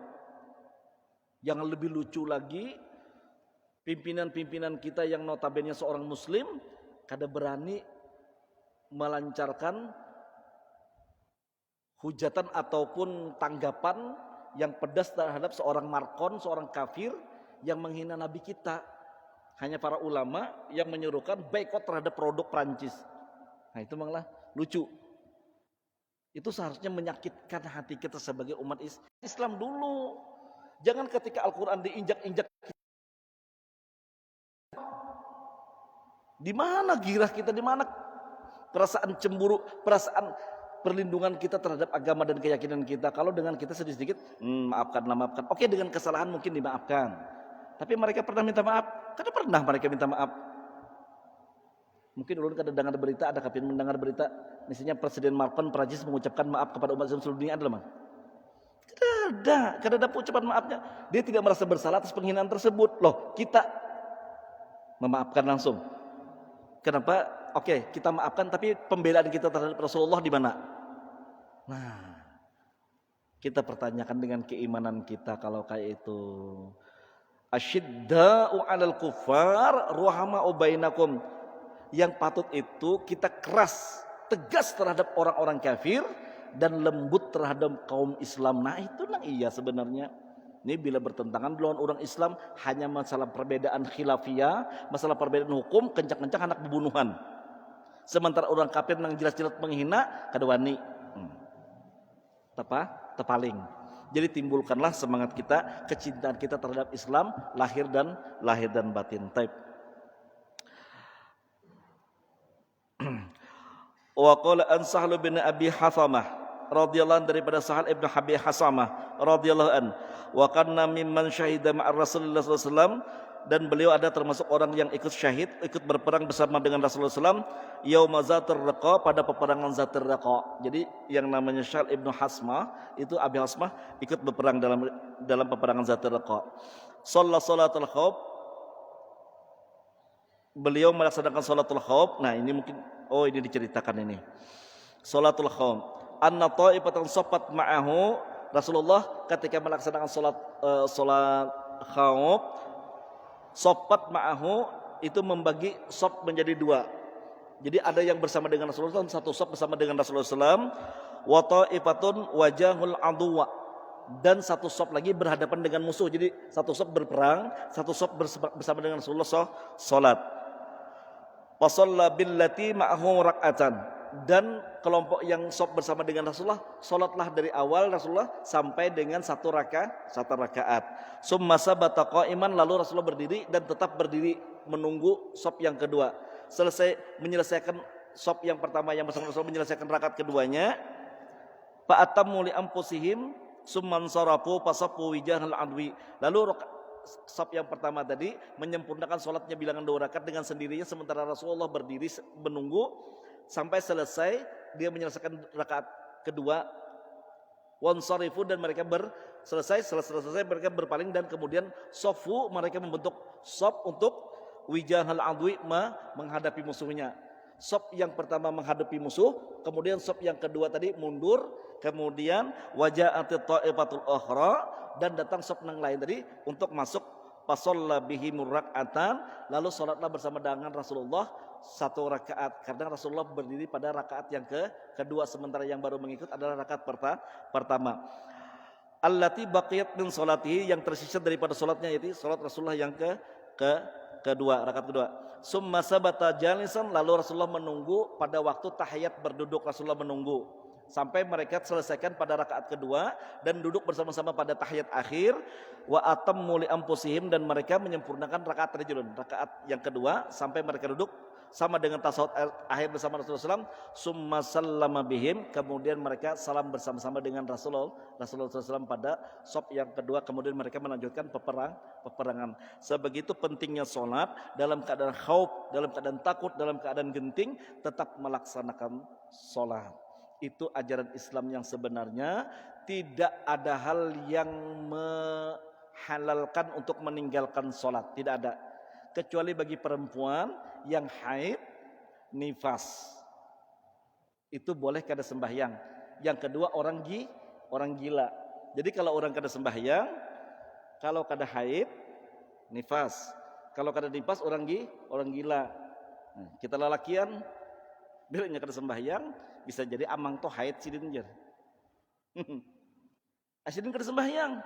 Yang lebih lucu lagi, Pimpinan-pimpinan kita yang notabene seorang muslim kada berani melancarkan hujatan ataupun tanggapan yang pedas terhadap seorang markon, seorang kafir yang menghina nabi kita. Hanya para ulama yang menyuruhkan boikot terhadap produk Prancis. Nah itu malah lucu. Itu seharusnya menyakitkan hati kita sebagai umat Islam dulu. Jangan ketika Al-Quran diinjak-injak. Di mana girah kita, di mana perasaan cemburu, perasaan perlindungan kita terhadap agama dan keyakinan kita. Kalau dengan kita sedikit-sedikit, maafkanlah, maafkan. Oke, dengan kesalahan mungkin dimaafkan. Tapi mereka pernah minta maaf? Kada pernah mereka minta maaf. Mungkin ulun kada dengar berita, ada kapin mendengar berita, misalnya Presiden Macron Perancis mengucapkan maaf kepada umat Islam seluruh dunia, adalah mah? Kada ada ucapan maafnya. Dia tidak merasa bersalah atas penghinaan tersebut. Loh, kita memaafkan langsung. Kenapa? Oke, kita maafkan, tapi pembelaan kita terhadap Rasulullah di mana? Nah, kita pertanyakan dengan keimanan kita kalau kayak itu. Asyidda'u 'alal kuffar ruhama'u bainakum. Yang patut itu kita keras, tegas terhadap orang-orang kafir dan lembut terhadap kaum Islam. Nah, itulah iya sebenarnya. Ini bila bertentangan melawan orang Islam hanya masalah perbedaan khilafiyah, masalah perbedaan hukum, kencang-kencang anak pembunuhan. Sementara orang kafir yang jelas-jelas menghina kada wani. Tepaling. Jadi timbulkanlah semangat kita, kecintaan kita terhadap Islam lahir dan batin. Taib. Wa qala an Sahl bin Abi Hathamah radhiyallahu daripada Sahal ibn Abi Hasamah radhiyallahu an wa kana mimman syahida ma'a Rasulullah sallallahu alaihi wasallam, dan beliau ada termasuk orang yang ikut syahid, ikut berperang bersama dengan Rasulullah SAW yauma Zatir Riqa, pada peperangan Zatir Riqa. Jadi yang namanya Syahl ibn Hasmah itu Abi Hasmah ikut berperang dalam peperangan Zatir Riqa. Salatul khauf, beliau melaksanakan salatul khauf. Nah ini mungkin ini diceritakan ini. Salatul khauf. Anna ta'ifatan saffat ma'ahu, Rasulullah ketika melaksanakan salat khauf, saffat ma'ahu itu membagi saf menjadi dua. Jadi ada yang bersama dengan Rasulullah, satu saf bersama dengan Rasulullah SAW. Wa ta'ifatun wajahul aduwa, dan satu saf lagi berhadapan dengan musuh. Jadi satu saf berperang, satu saf bersama dengan Rasulullah salat. Wasalla billati ma'ahu rak'atan, dan kelompok yang saf bersama dengan Rasulullah salatlah dari awal Rasulullah sampai dengan satu rakaat. Summa sabata qa'iman, lalu Rasulullah berdiri dan tetap berdiri menunggu saf yang kedua. Selesai menyelesaikan saf yang pertama yang bersama Rasulullah, menyelesaikan rakaat keduanya, fa atammu li anfusihim summan sarafu fasaffu wijahal adwi. Lalu saf yang pertama tadi menyempurnakan sholatnya bilangan 2 rakaat dengan sendirinya, sementara Rasulullah berdiri menunggu sampai selesai dia menyelesaikan rakaat kedua. Wansarifu, dan mereka selesai mereka berpaling, dan kemudian sofu, mereka membentuk sof untuk wijahal adwi, menghadapi musuhnya. Sof yang pertama menghadapi musuh, kemudian sof yang kedua tadi mundur, kemudian waja'atit ta'ifatul ukhra, dan datang sof yang lain tadi untuk masuk. Fasalla bihimur rak'atan, lalu salatlah bersama dengan Rasulullah 1 rakaat, karena Rasulullah berdiri pada rakaat yang kedua, sementara yang baru mengikut adalah rakaat pertama. Allati baqiyat min salatihi, yang tersisa daripada salatnya, yaitu salat Rasulullah yang kedua, rakaat kedua. Summa sabata jalisan, lalu Rasulullah menunggu pada waktu tahiyat berduduk. Rasulullah menunggu sampai mereka selesaikan pada rakaat kedua dan duduk bersama-sama pada tahiyat akhir. Wa atammu li anfusihim, dan mereka menyempurnakan rakaat yang kedua sampai mereka duduk sama dengan tasawuf akhir bersama Rasulullah SAW. Summa sallama bihim, kemudian mereka salam bersama-sama dengan Rasulullah SAW pada shaf yang kedua. Kemudian mereka melanjutkan peperangan. Sebegitu pentingnya sholat dalam keadaan khauf, dalam keadaan takut, dalam keadaan genting, tetap melaksanakan sholat. Itu ajaran Islam yang sebenarnya. Tidak ada hal yang menghalalkan untuk meninggalkan sholat, tidak ada, kecuali bagi perempuan yang haid, nifas, itu boleh kada sembahyang. Yang kedua orang gila. Jadi kalau orang kada sembahyang, kalau kada haid, nifas, Kalau kada nipas orang gila. Nah, kita lalakian bilanya kada sembahyang bisa jadi amang toh haid sidin jer. Asidin kada sembahyang.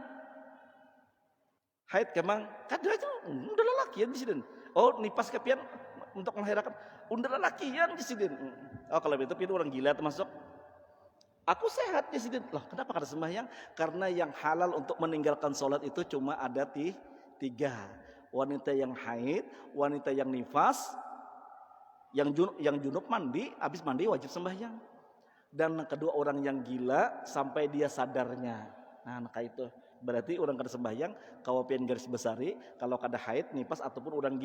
Haid kemang kada itu udah lalakian di sidin. Oh, nipas kepian untuk melahirkan udah lalakian di sidin. Oh, kalau itu pian orang gila termasuk. Aku sehat di sidin. Loh, kenapa kada sembahyang? Karena yang halal untuk meninggalkan sholat itu cuma ada tiga. Wanita yang haid, wanita yang nifas, yang junub mandi, habis mandi wajib sembahyang. Dan yang kedua orang yang gila sampai dia sadarnya. Nah, maka itu berarti orang kada sembahyang kalau pian garis besari kalau kada haid, nifas ataupun orang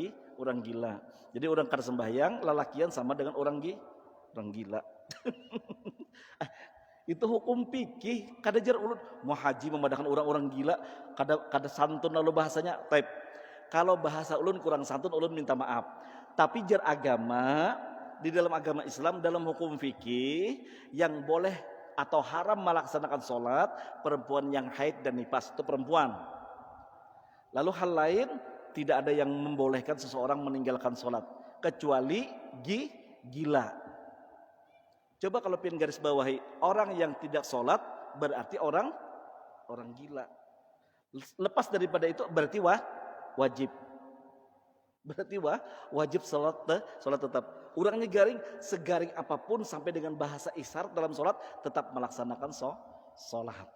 gila. Jadi orang kada sembahyang lalakian sama dengan orang gila. Itu hukum fikih, kada jar ulun mau haji memadahkan orang-orang gila, kada santun lalu bahasanya. Taib. Kalau bahasa ulun kurang santun, ulun minta maaf. Tapi jar agama, di dalam agama Islam, dalam hukum fikih, yang boleh atau haram melaksanakan sholat, perempuan yang haid dan nifas, itu perempuan. Lalu hal lain, tidak ada yang membolehkan seseorang meninggalkan sholat, kecuali gila. Coba kalau pian garis bawahi, orang yang tidak sholat, berarti orang gila. Lepas daripada itu, berarti wajib. Berarti wajib sholat tetap. Orangnya garing, segaring apapun sampai dengan bahasa isyarat dalam sholat tetap melaksanakan sholat.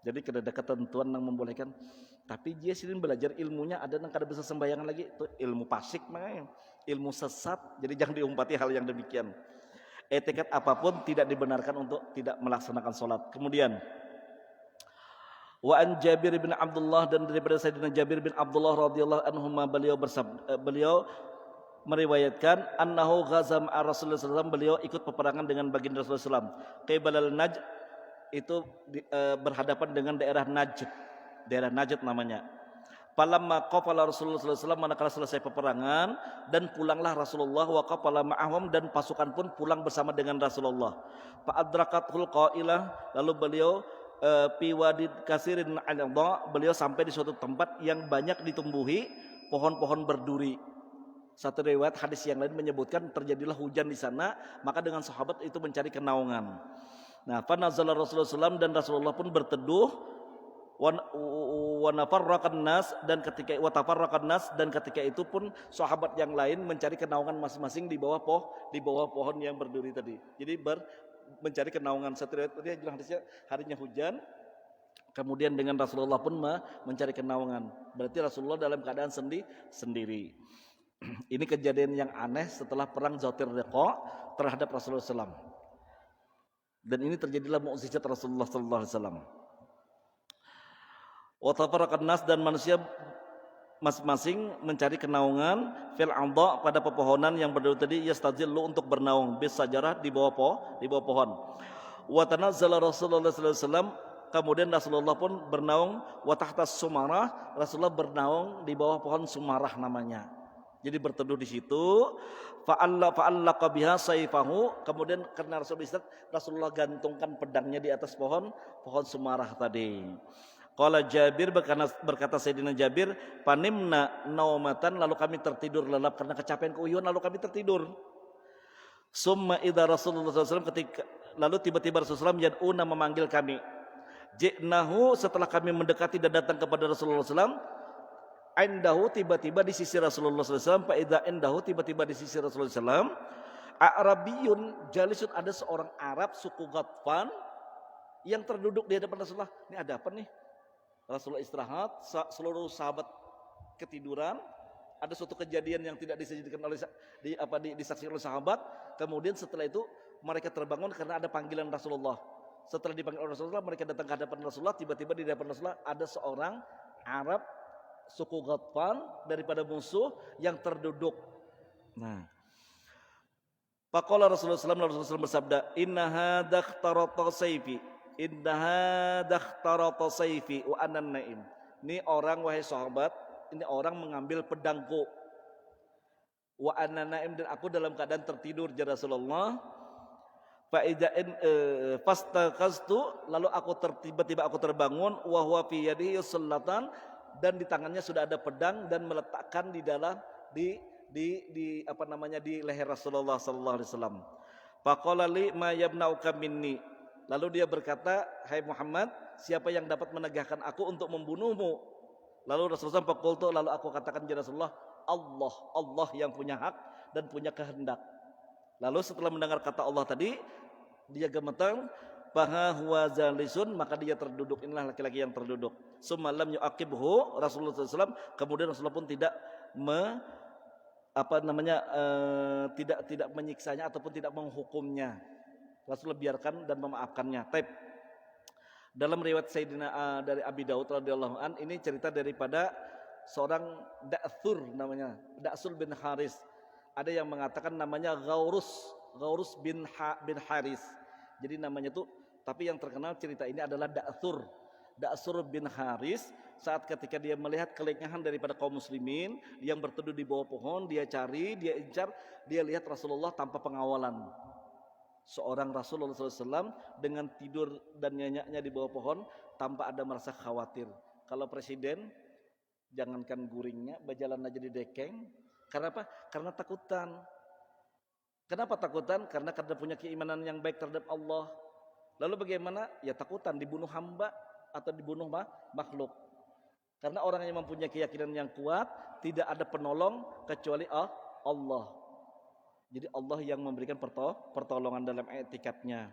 Jadi kada ada ketentuan yang membolehkan. Tapi dia sini belajar ilmunya ada yang kada bisa sembayangan lagi. Itu ilmu pasik makanya, ilmu sesat. Jadi jangan diumpati hal yang demikian. Etiket apapun tidak dibenarkan untuk tidak melaksanakan sholat. Kemudian wa an Jabir bin Abdullah, dan daripada Sayyidina Jabir bin Abdullah radhiyallahu anhuma, beliau meriwayatkan annahu ghaza ma'a Rasulullah sallallahu, beliau ikut peperangan dengan baginda Rasulullah sallallahu, qibalal Najd, itu berhadapan dengan daerah Najd namanya. Falamma qafala Rasulullah sallallahu alaihi wasallam, manakala selesai peperangan dan pulanglah Rasulullah, wa qafala ma'ahum, dan pasukan pun pulang bersama dengan Rasulullah. Fa adrakatul qailah, lalu beliau fi wadid kasirin al-adha, beliau sampai di suatu tempat yang banyak ditumbuhi pohon-pohon berduri. Satu riwayat hadis yang lain menyebutkan terjadilah hujan di sana, maka dengan sahabat itu mencari kenaungan. Nah, fa nazala Rasulullah sallallahu, dan Rasulullah pun berteduh, wa nafarraqan nas, dan ketika itu pun sahabat yang lain mencari kenaungan masing-masing di bawah pohon yang berduri tadi. Jadi mencari kenaungan. Satu riwayat tadi jelas hadisnya harinya hujan, kemudian dengan Rasulullah pun mencari kenaungan. Berarti Rasulullah dalam keadaan sendiri. Ini kejadian yang aneh setelah perang Zatir Riqa terhadap Rasulullah SAW. Dan ini terjadilah mukjizat Rasulullah SAW. Wa tafarraqan nas, dan manusia masing-masing mencari kenaungan fil adha, pada pepohonan yang berduri tadi, yastazillu, untuk bernaung, bis sajarah, di bawah pohon. Wa tanazzala Rasulullah sallallahu alaihi wasallam, kemudian Rasulullah pun bernaung, wa tahtas sumarah, Rasulullah bernaung di bawah pohon sumarah namanya. Jadi berteduh di situ. Fa'allaqa biha sayfahu, kemudian karena Rasulullah gantungkan pedangnya di atas pohon sumarah tadi. Qala Jabir, berkata Sayyidina Jabir, panimna naumatan, lalu kami tertidur lelap karena kecapean keuyuan, lalu kami tertidur. Summa idza Rasulullah SAW, lalu tiba-tiba Rasulullah yad'una, memanggil kami. Ji'nahu, setelah kami mendekati dan datang kepada Rasulullah SAW, indahu, tiba-tiba di sisi Rasulullah SAW, fa idza indahu, tiba-tiba di sisi Rasulullah SAW, A'rabiyun jalisut, ada seorang Arab suku Ghatfan yang terduduk di hadapan Rasulullah. Ini ada apa nih? Rasulullah istirahat, seluruh sahabat ketiduran. Ada suatu kejadian yang tidak disajikan disaksikan oleh sahabat. Kemudian setelah itu mereka terbangun karena ada panggilan Rasulullah. Setelah dipanggil oleh Rasulullah, mereka datang ke hadapan Rasulullah. Tiba-tiba di hadapan Rasulullah ada seorang Arab suku Ghatfan daripada musuh yang terduduk. Nah, faqala Rasulullah SAW bersabda, innaha dakhtarata sayfi, wa anan naim. Ini orang, wahai sahabat, ini orang mengambil pedangku. Wa anan naim, dan aku dalam keadaan tertidur, ya Rasulullah. Fa idza'in fastaqastu, lalu tiba-tiba aku terbangun, wa huwa fi yadihi sullatan, dan di tangannya sudah ada pedang, dan meletakkan di dalam di apa namanya di leher Rasulullah sallallahu alaihi wasallam. Faqala li ma yamna'uka minni. Lalu dia berkata, "Hai Muhammad, siapa yang dapat menegahkan aku untuk membunuhmu?" Lalu Rasulullah faqultu, lalu aku katakan ya Rasulullah, Allah yang punya hak dan punya kehendak. Lalu setelah mendengar kata Allah tadi, dia gemetar, faha huwa zalisun, maka dia terduduk. Inilah laki-laki yang terduduk. Summa lam yu'aqibhu Rasulullah SAW, kemudian Rasulullah pun tidak tidak menyiksanya ataupun tidak menghukumnya. Rasulullah biarkan dan memaafkannya. Taib. Dalam riwayat Sayyidina dari Abi Daud radhiyallahu an, ini cerita daripada seorang Da'thur namanya, Da'sul bin Haris. Ada yang mengatakan namanya Ghaurus bin Haris. Jadi namanya tuh, tapi yang terkenal cerita ini adalah Da'thur bin Haris. Saat ketika dia melihat kelengahan daripada kaum muslimin yang berteduh di bawah pohon, dia cari, dia incar, dia lihat Rasulullah tanpa pengawalan. Seorang Rasulullah SAW dengan tidur dan nyenyaknya di bawah pohon tanpa ada merasa khawatir. Kalau presiden, jangankan guringnya, berjalan aja di dekeng. Karena apa? Karena takutan. Kenapa takutan? Karena punya keimanan yang baik terhadap Allah. Lalu bagaimana? Ya takutan dibunuh hamba atau dibunuh makhluk. Karena orang yang mempunyai keyakinan yang kuat, tidak ada penolong kecuali Allah. Jadi Allah yang memberikan pertolongan dalam etikatnya.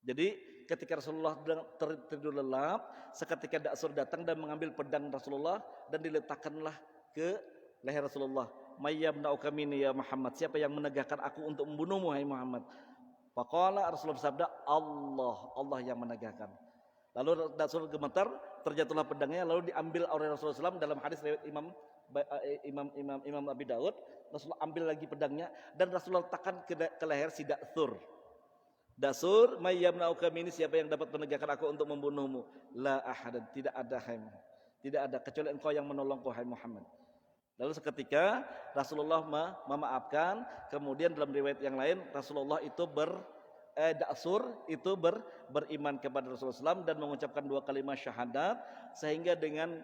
Jadi ketika Rasulullah tertidur lelap, seketika Da'sur datang dan mengambil pedang Rasulullah dan diletakkanlah ke leher Rasulullah. Mayyamna'uka minni ya Muhammad, siapa yang menegakkan aku untuk membunuhmu hai Muhammad? Faqala Rasulullah bersabda, Allah yang menegakkan. Lalu Da'sur gemetar, terjatuhlah pedangnya, lalu diambil oleh Rasulullah SAW. Dalam hadis riwayat Imam Abi Daud, Rasulullah ambil lagi pedangnya dan Rasulullah letakkan ke leher si Da'sur, mayyamna'uka minni, siapa yang dapat menegakkan aku untuk membunuhmu? La ahadan, tidak ada kecuali engkau yang menolongku hai Muhammad. Lalu seketika Rasulullah memaafkan. Kemudian dalam riwayat yang lain Rasulullah itu Da'sur itu beriman kepada Rasulullah SAW dan mengucapkan 2 kalimat syahadat, sehingga dengan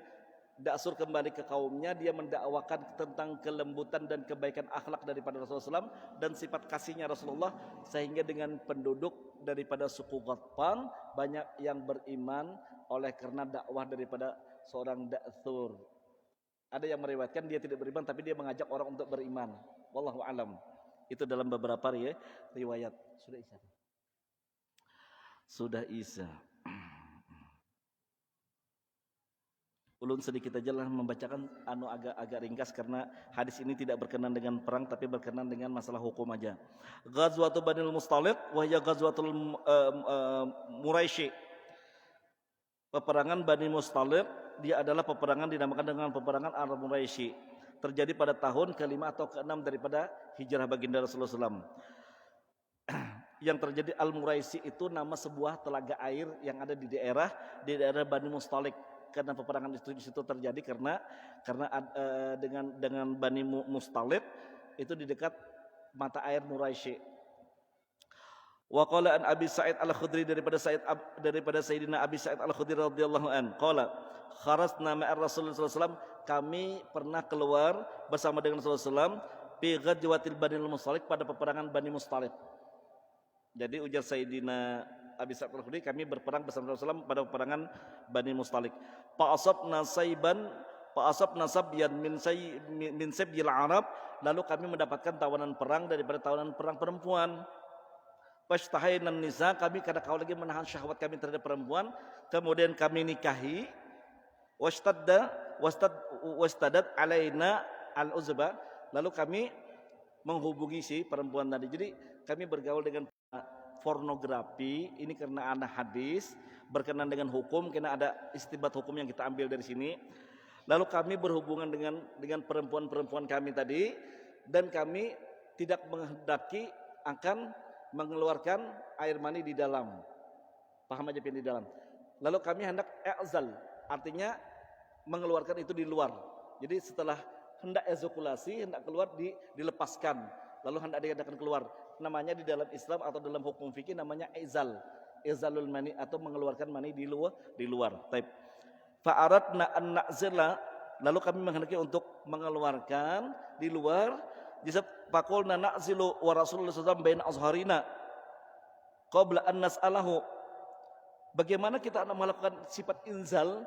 Da'sur kembali ke kaumnya, dia mendakwakan tentang kelembutan dan kebaikan akhlak daripada Rasulullah SAW dan sifat kasihnya Rasulullah, sehingga dengan penduduk daripada suku Ghatfan banyak yang beriman oleh karena dakwah daripada seorang Da'sur. Ada yang meriwayatkan dia tidak beriman tapi dia mengajak orang untuk beriman. Wallahu alam. Itu dalam beberapa riwayat. Sudah Isa. Ulun sedikit aja lah membacakan agak ringkas karena hadis ini tidak berkenan dengan perang tapi berkenan dengan masalah hukum aja. Ghazwatul Banil Mustalid wa hiya ghazwatul Muraisy. Peperangan Bani Mustalid, dia adalah peperangan dinamakan dengan peperangan Al-Muraisy. Terjadi pada tahun ke-5 atau ke-6 daripada hijrah baginda Rasulullah SAW. Yang terjadi Al-Muraisy itu nama sebuah telaga air yang ada di daerah Bani Mustalik. Karena peperangan itu di situ terjadi karena dengan Bani Mustalik itu di dekat mata air Muraisy. Wa qala an Abi Sa'id Al-Khudri daripada Sayyidina Abi Sa'id Al-Khudri radhiyallahu an qala kharasna ma'a Rasulullah sallallahu alaihi wasallam, kami pernah keluar bersama dengan Rasulullah sallallahu alaihi wasallam fi ghazwatil Bani Mustalik, pada peperangan Bani Mustalik. Jadi ujar Sayyidina Abi Sa'id Al-Khudri, kami berperang bersama Rasulullah SAW pada peperangan Bani Mustalik. Fa'asabna sabyan min sabyil Arab, lalu kami mendapatkan tawanan perang daripada tawanan perang perempuan. Fashtahainan nisa, kami karena kau lagi menahan syahwat kami terhadap perempuan, kemudian kami nikahi. Wastadat alaina al-uzba, lalu kami menghubungi si perempuan tadi. Jadi kami bergaul dengan pornografi ini karena ada hadis berkenan dengan hukum, karena ada istibat hukum yang kita ambil dari sini. Lalu kami berhubungan dengan perempuan-perempuan kami tadi, dan kami tidak menghendaki akan mengeluarkan air mani di dalam. Paham aja di dalam. Lalu kami hendak i'zal, artinya mengeluarkan itu di luar. Jadi setelah hendak ejakulasi, hendak keluar dilepaskan, lalu hendak diadakan keluar. Namanya di dalam Islam atau dalam hukum fikih namanya izalul mani, atau mengeluarkan mani di luar. Taib. Fa'aradna an na'zila lalu kami menghendaki untuk mengeluarkan di luar. Jisab faqulna na'zilu wa Rasulullah sallallahu alaihi wasallam baina azharina qabla an nas'alahu. Bagaimana kita melakukan sifat inzal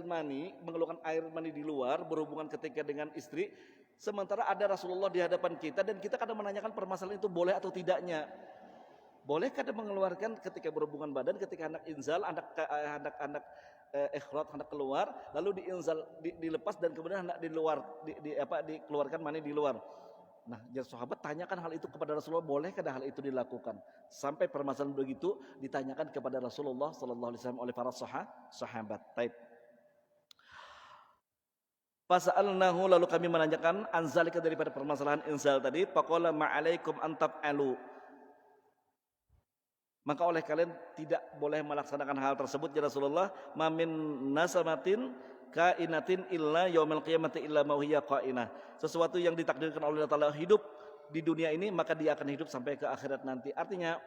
mani, mengeluarkan air mani di luar, berhubungan ketika dengan istri, sementara ada Rasulullah di hadapan kita dan kita kadang menanyakan permasalahan itu boleh atau tidaknya. Boleh kadang mengeluarkan ketika berhubungan badan, ketika hendak inzal, hendak ikhraj, hendak keluar, lalu diinzal, dilepas dan kemudian hendak dikeluarkan mani di luar. Nah, jadi sahabat tanyakan hal itu kepada Rasulullah, bolehkah hal itu dilakukan? Sampai permasalahan begitu ditanyakan kepada Rasulullah sallallahu alaihi wasallam oleh para sahabat. Taib. Fasa'alnahu, lalu kami menanyakan anzalika, daripada permasalahan inzal tadi, faqala ma'alaikum antaf'alu. Maka oleh kalian tidak boleh melaksanakan hal tersebut ya Rasulullah. Ma min nasamatin kainatin illa yaumil qiyamati illa ma hiya qainah. Sesuatu yang ditakdirkan oleh Allah Taala hidup di dunia ini, maka dia akan hidup sampai ke akhirat nanti. Artinya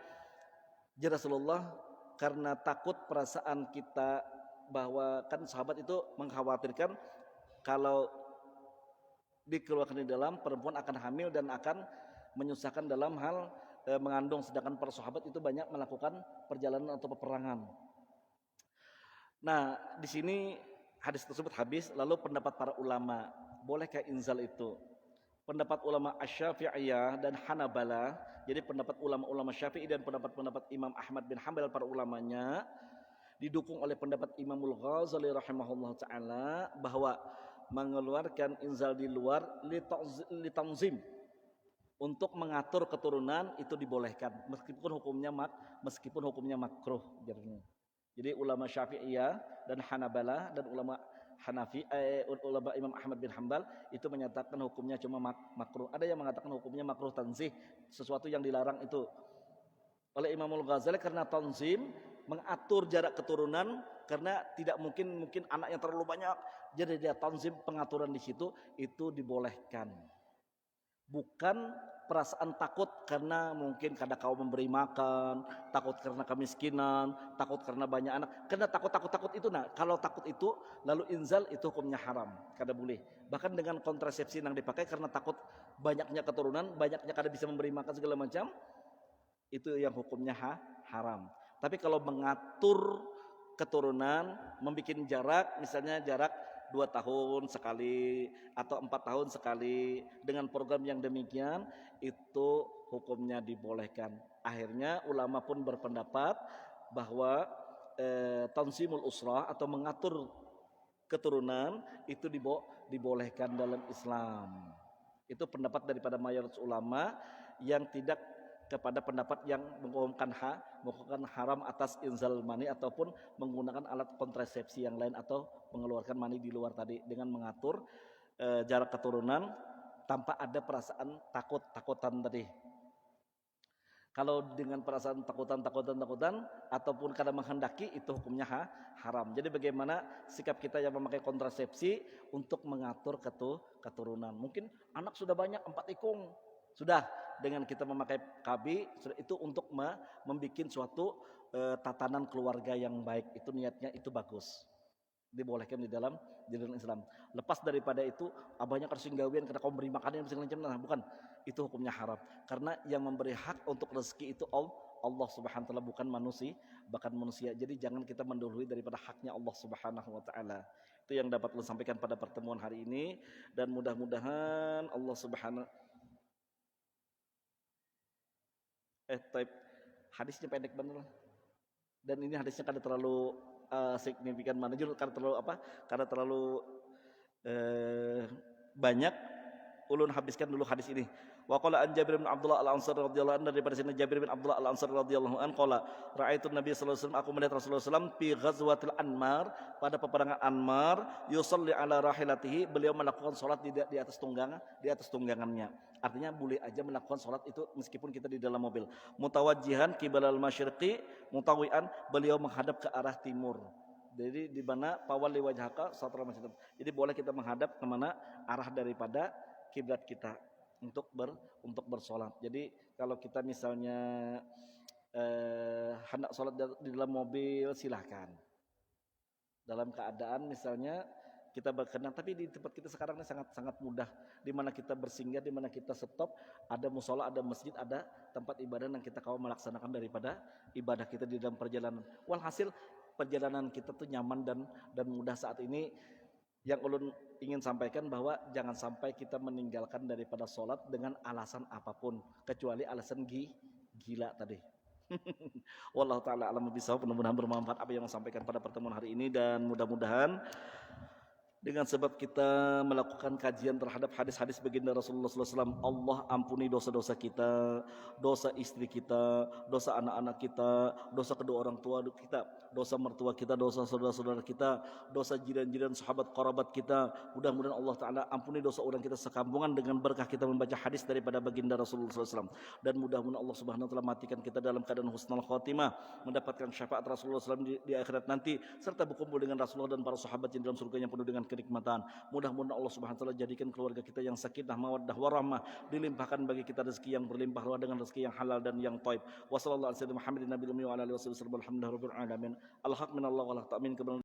ya Rasulullah, karena takut perasaan kita, bahwa kan sahabat itu mengkhawatirkan kalau dikeluarkan di dalam, perempuan akan hamil dan akan menyusahkan dalam hal mengandung, sedangkan para sahabat itu banyak melakukan perjalanan atau peperangan. Nah, di sini hadis tersebut habis, lalu pendapat para ulama, bolehkah inzal itu? Pendapat ulama Asy-Syafi'iyah dan Hanabalah, jadi pendapat ulama-ulama Syafi'i dan pendapat Imam Ahmad bin Hanbal, para ulamanya didukung oleh pendapat Imamul Ghazali rahimahullah taala, bahwa mengeluarkan inzal di luar litanzim, untuk mengatur keturunan itu dibolehkan, meskipun hukumnya makruh. Jadi ulama Syafi'iyah dan Hanabalah dan ulama ulama Imam Ahmad bin Hanbal itu menyatakan hukumnya cuma makruh. Ada yang mengatakan hukumnya makruh tanzih, sesuatu yang dilarang itu. Oleh Imamul Ghazali, karena tanzim, mengatur jarak keturunan, karena tidak mungkin anak yang terlalu banyak, jadi dia tanzim, pengaturan di situ itu dibolehkan. Bukan perasaan takut karena mungkin kada kau memberi makan, takut karena kemiskinan, takut karena banyak anak. Karena takut itu, nah kalau takut itu lalu inzal, itu hukumnya haram, kada boleh. Bahkan dengan kontrasepsi yang dipakai karena takut banyaknya keturunan, banyaknya kada bisa memberi makan segala macam, itu yang hukumnya haram. Tapi kalau mengatur keturunan, membuat jarak, misalnya jarak 2 tahun sekali atau 4 tahun sekali, dengan program yang demikian, itu hukumnya dibolehkan. Akhirnya ulama pun berpendapat bahwa tanzimul usrah atau mengatur keturunan itu dibolehkan dalam Islam. Itu pendapat daripada mayoritas ulama yang tidak kepada pendapat yang mengumumkan haram atas inzal mani ataupun menggunakan alat kontrasepsi yang lain atau mengeluarkan mani di luar tadi, dengan mengatur jarak keturunan tanpa ada perasaan takutan tadi. Kalau dengan perasaan takutan ataupun kadang menghendaki, itu hukumnya haram. Jadi bagaimana sikap kita yang memakai kontrasepsi untuk mengatur keturunan? Mungkin anak sudah banyak 4 ikung, sudah dengan kita memakai KB, itu untuk membuat suatu tatanan keluarga yang baik. Itu niatnya itu bagus, dibolehkan di dalam Islam. Lepas daripada itu, abahnya harus singgawian karena kau beri makanan yang segala macam, nah bukan, itu hukumnya haram. Karena yang memberi hak untuk rezeki itu Allah Subhanahu wa taala, bukan manusia. Jadi jangan kita mendahului daripada haknya Allah Subhanahu wa taala. Itu yang dapat saya sampaikan pada pertemuan hari ini, dan mudah-mudahan Allah Subhanahu type hadisnya pendek bener, dan ini hadisnya kada terlalu signifikan mana juga, kada terlalu banyak. Ulun habiskan dulu hadis ini. Wa qala an Jabir bin Abdullah al-Ansari radhiyallahu anhu, daripada sini Jabir bin Abdullah al-Ansari radhiyallahu anhu qala ra'aitu Nabi sallallahu alaihi wasallam, aku melihat Rasulullah sallallahu alaihi wasallam fi ghazwatil Anmar, pada peperangan Anmar, yusalli ala rahilatihi, beliau melakukan salat di atas tunggangannya. Artinya boleh aja melakukan salat itu meskipun kita di dalam mobil. Mutawajjihan qibalal masyriqi mutawian, beliau menghadap ke arah timur. Jadi di mana pawali wajhaka satra masjid. Jadi boleh kita menghadap ke mana arah daripada kiblat kita untuk bersolat. Jadi kalau kita misalnya hendak sholat di dalam mobil, silahkan. Dalam keadaan misalnya kita berkenan. Tapi di tempat kita sekarang ini sangat mudah, di mana kita bersinggah, di mana kita stop, ada musola, ada masjid, ada tempat ibadah yang kita kau melaksanakan daripada ibadah kita di dalam perjalanan. Walhasil perjalanan kita tuh nyaman dan mudah saat ini. Yang ulun ingin sampaikan bahwa jangan sampai kita meninggalkan daripada sholat dengan alasan apapun, kecuali alasan gila tadi. Wallahu ta'ala alam bisawab. Mudah-mudahan bermanfaat apa yang saya sampaikan pada pertemuan hari ini, dan mudah-mudahan dengan sebab kita melakukan kajian terhadap hadis-hadis baginda Rasulullah SAW, Allah ampuni dosa-dosa kita, dosa istri kita, dosa anak-anak kita, dosa kedua orang tua kita, dosa mertua kita, dosa saudara-saudara kita, dosa jiran-jiran, sahabat, kerabat kita. Mudah-mudahan Allah Ta'ala ampuni dosa orang kita sekampungan dengan berkah kita membaca hadis daripada baginda Rasulullah SAW. Dan mudah-mudahan Allah Subhanahu Wa Ta'ala matikan kita dalam keadaan husnul khatimah, mendapatkan syafaat Rasulullah SAW di akhirat nanti, serta berkumpul dengan Rasulullah dan para sahabat yang dalam surga yang penuh dengan kenikmatan. Mudah-mudahan Allah Subhanahu Wa Ta'ala jadikan keluarga kita yang sakinah, mawaddah, warahmah, dilimpahkan bagi kita rezeki yang berlimpah ruah dengan rezeki yang halal dan yang thaib. Wassallallahu alaihi wasallam Muhammadin nabiyil ummi wa ala alihi wasallam. Alhamdulillahirabbil alamin. Al-haq minallah wal haq ta'min.